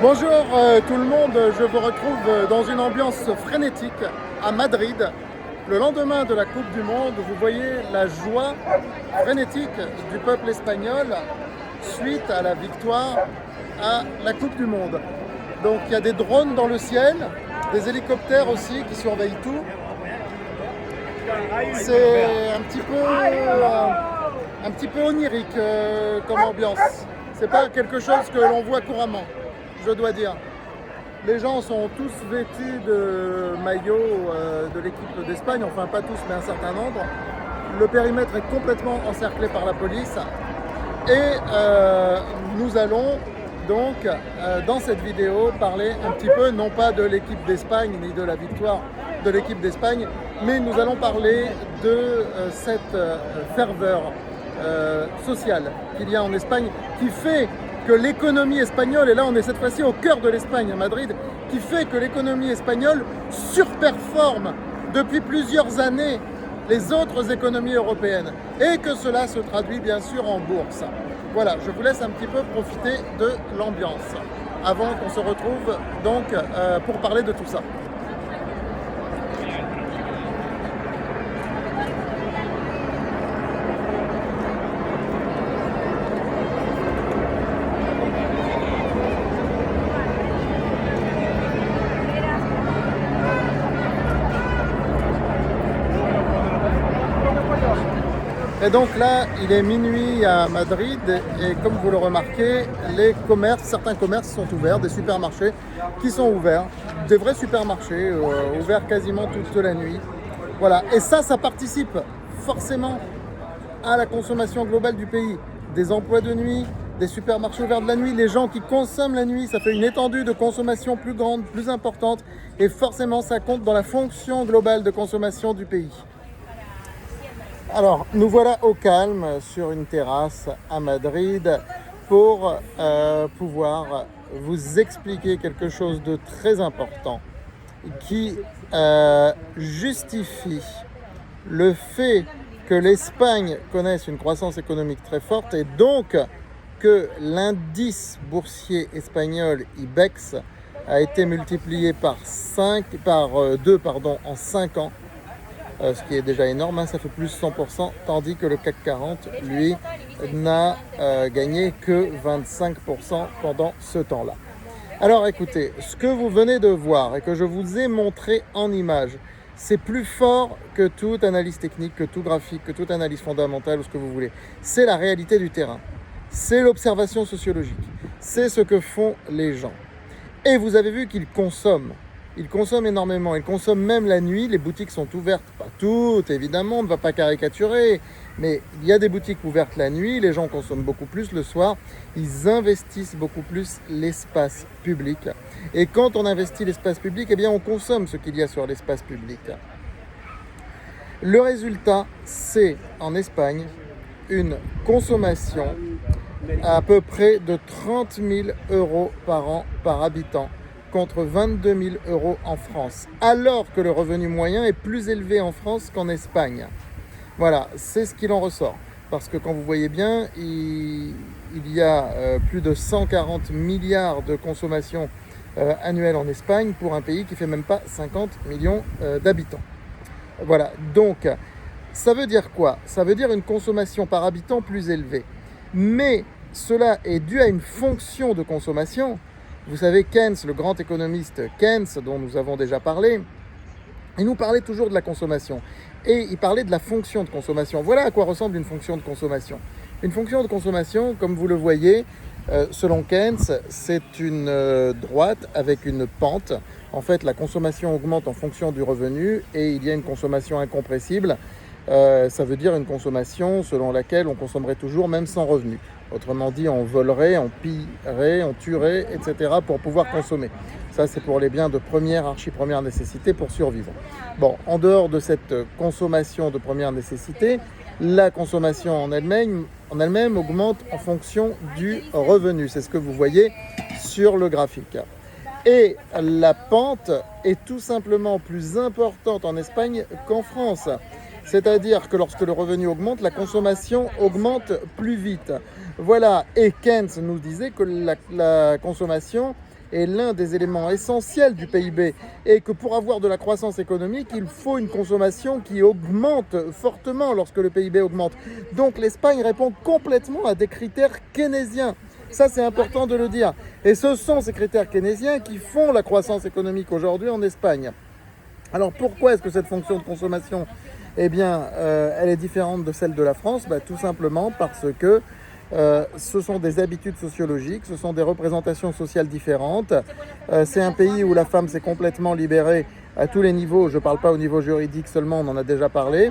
Bonjour tout le monde, je vous retrouve dans une ambiance frénétique à Madrid. Le lendemain de la Coupe du Monde, vous voyez la joie frénétique du peuple espagnol suite à la victoire à la Coupe du Monde. Donc il y a des drones dans le ciel, des hélicoptères aussi qui surveillent tout. C'est un petit peu onirique comme ambiance. C'est pas quelque chose que l'on voit couramment, je dois dire. Les gens sont tous vêtus de maillots de l'équipe d'Espagne, enfin pas tous mais un certain nombre. Le périmètre est complètement encerclé par la police et nous allons donc dans cette vidéo parler un petit peu non pas de l'équipe d'Espagne ni de la victoire de l'équipe d'Espagne, mais nous allons parler de cette ferveur sociale qu'il y a en Espagne qui fait que l'économie espagnole, et là on est cette fois-ci au cœur de l'Espagne, à Madrid, qui fait que l'économie espagnole surperforme depuis plusieurs années les autres économies européennes et que cela se traduit bien sûr en bourse. Voilà, je vous laisse un petit peu profiter de l'ambiance avant qu'on se retrouve donc pour parler de tout ça. Et donc là, il est minuit à Madrid et comme vous le remarquez, les commerces, certains commerces sont ouverts, des supermarchés qui sont ouverts, des vrais supermarchés ouverts quasiment toute la nuit. Voilà, et ça participe forcément à la consommation globale du pays. Des emplois de nuit, des supermarchés ouverts de la nuit, les gens qui consomment la nuit, ça fait une étendue de consommation plus grande, plus importante et forcément ça compte dans la fonction globale de consommation du pays. Alors, nous voilà au calme sur une terrasse à Madrid pour pouvoir vous expliquer quelque chose de très important qui justifie le fait que l'Espagne connaisse une croissance économique très forte et donc que l'indice boursier espagnol IBEX a été multiplié par 2 en 5 ans. Ce qui est déjà énorme, hein, ça fait plus 100%, tandis que le CAC 40, lui, n'a gagné que 25% pendant ce temps-là. Alors écoutez, ce que vous venez de voir et que je vous ai montré en image, c'est plus fort que toute analyse technique, que tout graphique, que toute analyse fondamentale ou ce que vous voulez. C'est la réalité du terrain, c'est l'observation sociologique, c'est ce que font les gens. Et vous avez vu qu'ils consomment. Ils consomment énormément, ils consomment même la nuit, les boutiques sont ouvertes, pas toutes évidemment, on ne va pas caricaturer, mais il y a des boutiques ouvertes la nuit, les gens consomment beaucoup plus le soir, ils investissent beaucoup plus l'espace public. Et quand on investit l'espace public, eh bien on consomme ce qu'il y a sur l'espace public. Le résultat, c'est en Espagne une consommation à peu près de 30 000 € par an par habitant, contre 22 000 € en France, alors que le revenu moyen est plus élevé en France qu'en Espagne. Voilà, c'est ce qu'il en ressort. Parce que quand vous voyez bien, il y a plus de 140 milliards de consommation annuelle en Espagne pour un pays qui ne fait même pas 50 millions d'habitants. Voilà, donc ça veut dire quoi? Ça veut dire une consommation par habitant plus élevée. Mais cela est dû à une fonction de consommation. Vous savez, Keynes, le grand économiste Keynes, dont nous avons déjà parlé, il nous parlait toujours de la consommation. Et il parlait de la fonction de consommation. Voilà à quoi ressemble une fonction de consommation. Une fonction de consommation, comme vous le voyez, selon Keynes, c'est une droite avec une pente. En fait, la consommation augmente en fonction du revenu et il y a une consommation incompressible. Ça veut dire une consommation selon laquelle on consommerait toujours, même sans revenu. Autrement dit, on volerait, on pillerait, on tuerait, etc. pour pouvoir consommer. Ça, c'est pour les biens de première, archi-première nécessité pour survivre. Bon, en dehors de cette consommation de première nécessité, la consommation en elle-même augmente en fonction du revenu. C'est ce que vous voyez sur le graphique. Et la pente est tout simplement plus importante en Espagne qu'en France. C'est-à-dire que lorsque le revenu augmente, la consommation augmente plus vite. Voilà, et Keynes nous disait que la consommation est l'un des éléments essentiels du PIB et que pour avoir de la croissance économique, il faut une consommation qui augmente fortement lorsque le PIB augmente. Donc l'Espagne répond complètement à des critères keynésiens. Ça, c'est important de le dire. Et ce sont ces critères keynésiens qui font la croissance économique aujourd'hui en Espagne. Alors pourquoi est-ce que cette fonction de consommation, eh bien, elle est différente de celle de la France? Tout simplement parce que ce sont des habitudes sociologiques, ce sont des représentations sociales différentes. C'est un pays où la femme s'est complètement libérée à tous les niveaux. Je ne parle pas au niveau juridique seulement, on en a déjà parlé.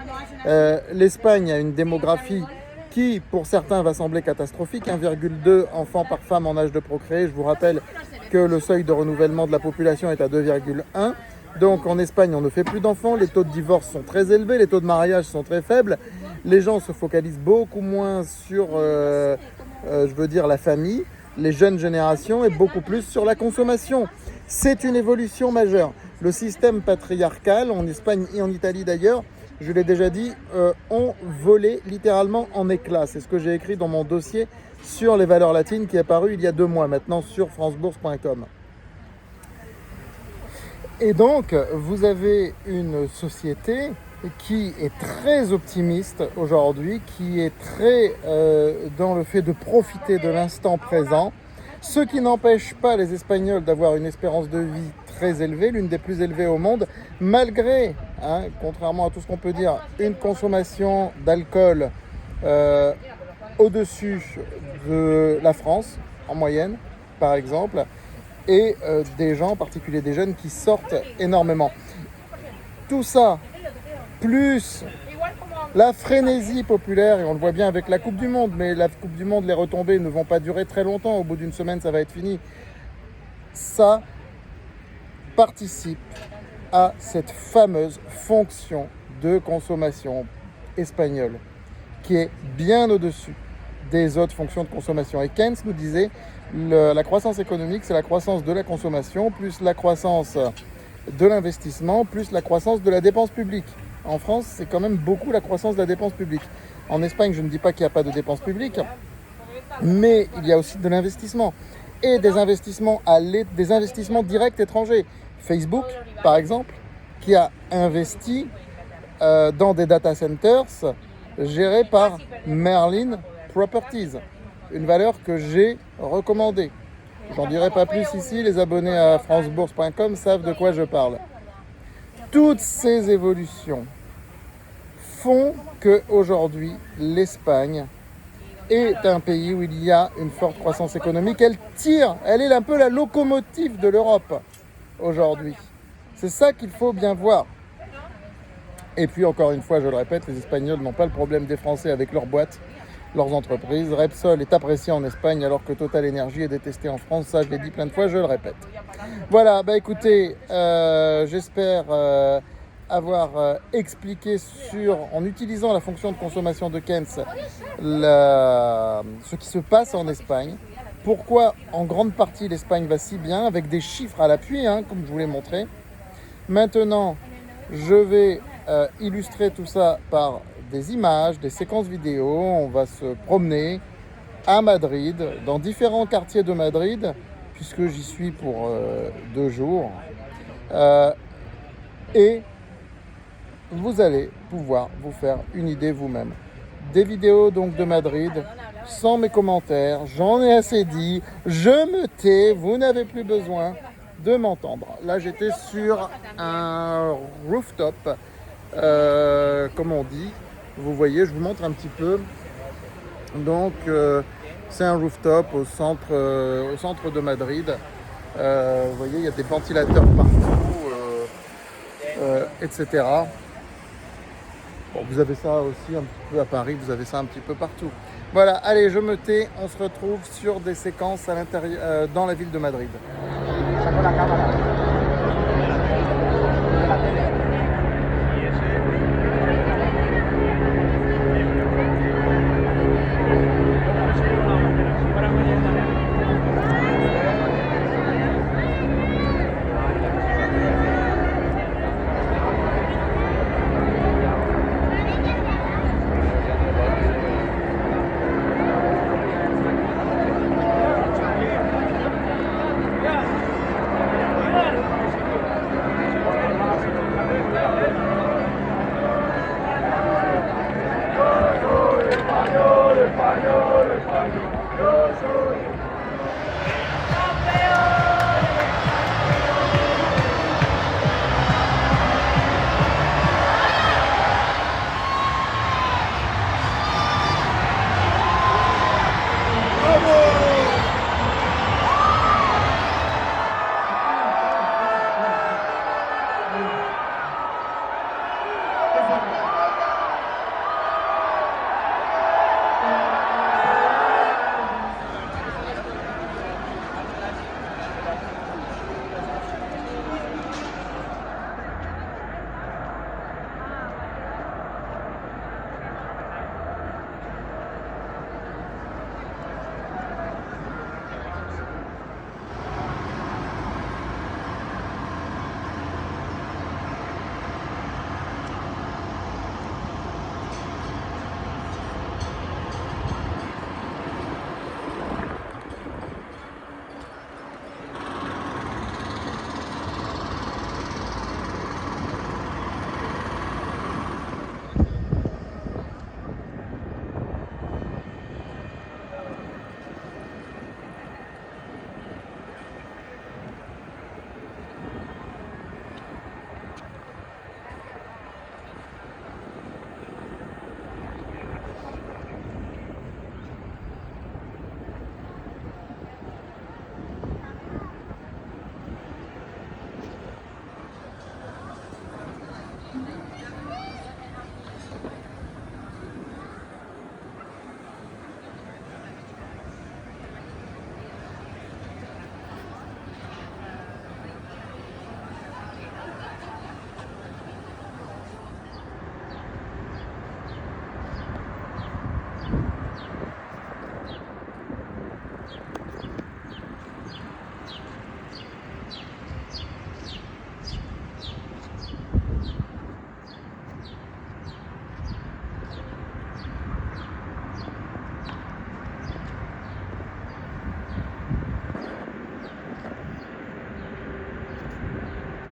L'Espagne a une démographie qui, pour certains, va sembler catastrophique. 1,2 enfants par femme en âge de procréer. Je vous rappelle que le seuil de renouvellement de la population est à 2,1. Donc en Espagne, on ne fait plus d'enfants, les taux de divorce sont très élevés, les taux de mariage sont très faibles. Les gens se focalisent beaucoup moins sur, la famille, les jeunes générations, et beaucoup plus sur la consommation. C'est une évolution majeure. Le système patriarcal, en Espagne et en Italie d'ailleurs, je l'ai déjà dit, ont volé littéralement en éclats. C'est ce que j'ai écrit dans mon dossier sur les valeurs latines qui est paru il y a 2 mois maintenant sur francebourse.com. Et donc, vous avez une société qui est très optimiste aujourd'hui, qui est très dans le fait de profiter de l'instant présent, ce qui n'empêche pas les Espagnols d'avoir une espérance de vie très élevée, l'une des plus élevées au monde, malgré, contrairement à tout ce qu'on peut dire, une consommation d'alcool au-dessus de la France, en moyenne, par exemple, et des gens, en particulier des jeunes, qui sortent énormément. Tout ça, plus la frénésie populaire, et on le voit bien avec la Coupe du Monde, mais la Coupe du Monde, les retombées ne vont pas durer très longtemps, au bout d'une semaine ça va être fini. Ça participe à cette fameuse fonction de consommation espagnole, qui est bien au-dessus des autres fonctions de consommation. Et Keynes nous disait, la croissance économique, c'est la croissance de la consommation, plus la croissance de l'investissement, plus la croissance de la dépense publique. En France, c'est quand même beaucoup la croissance de la dépense publique. En Espagne, je ne dis pas qu'il n'y a pas de dépense publique, mais il y a aussi de l'investissement. Et des investissements directs étrangers. Facebook, par exemple, qui a investi dans des data centers gérés par Merlin Properties, une valeur que j'ai recommandée. J'en dirai pas plus ici, les abonnés à francebourse.com savent de quoi je parle. Toutes ces évolutions font qu'aujourd'hui, l'Espagne est un pays où il y a une forte croissance économique. Elle est un peu la locomotive de l'Europe aujourd'hui. C'est ça qu'il faut bien voir. Et puis encore une fois, je le répète, les Espagnols n'ont pas le problème des Français avec leurs boîtes, leurs entreprises. Repsol est apprécié en Espagne alors que Total Energy est détesté en France. Ça, je l'ai dit plein de fois, je le répète. Voilà, écoutez, j'espère avoir expliqué en utilisant la fonction de consommation de Keynes, ce qui se passe en Espagne. Pourquoi en grande partie l'Espagne va si bien, avec des chiffres à l'appui, comme je vous l'ai montré. Maintenant, je vais illustrer tout ça par des images, des séquences vidéo. On va se promener à Madrid, dans différents quartiers de Madrid, puisque j'y suis pour 2 jours. Et vous allez pouvoir vous faire une idée vous-même. Des vidéos donc de Madrid, sans mes commentaires, j'en ai assez dit, je me tais, vous n'avez plus besoin de m'entendre. Là, j'étais sur un rooftop, comme on dit. Vous voyez, je vous montre un petit peu. Donc, c'est un rooftop au centre de Madrid. Vous voyez, il y a des ventilateurs partout, etc. Bon, vous avez ça aussi un petit peu à Paris, vous avez ça un petit peu partout. Voilà, allez, je me tais. On se retrouve sur des séquences à l'intérieur, dans la ville de Madrid. Saco la cámara.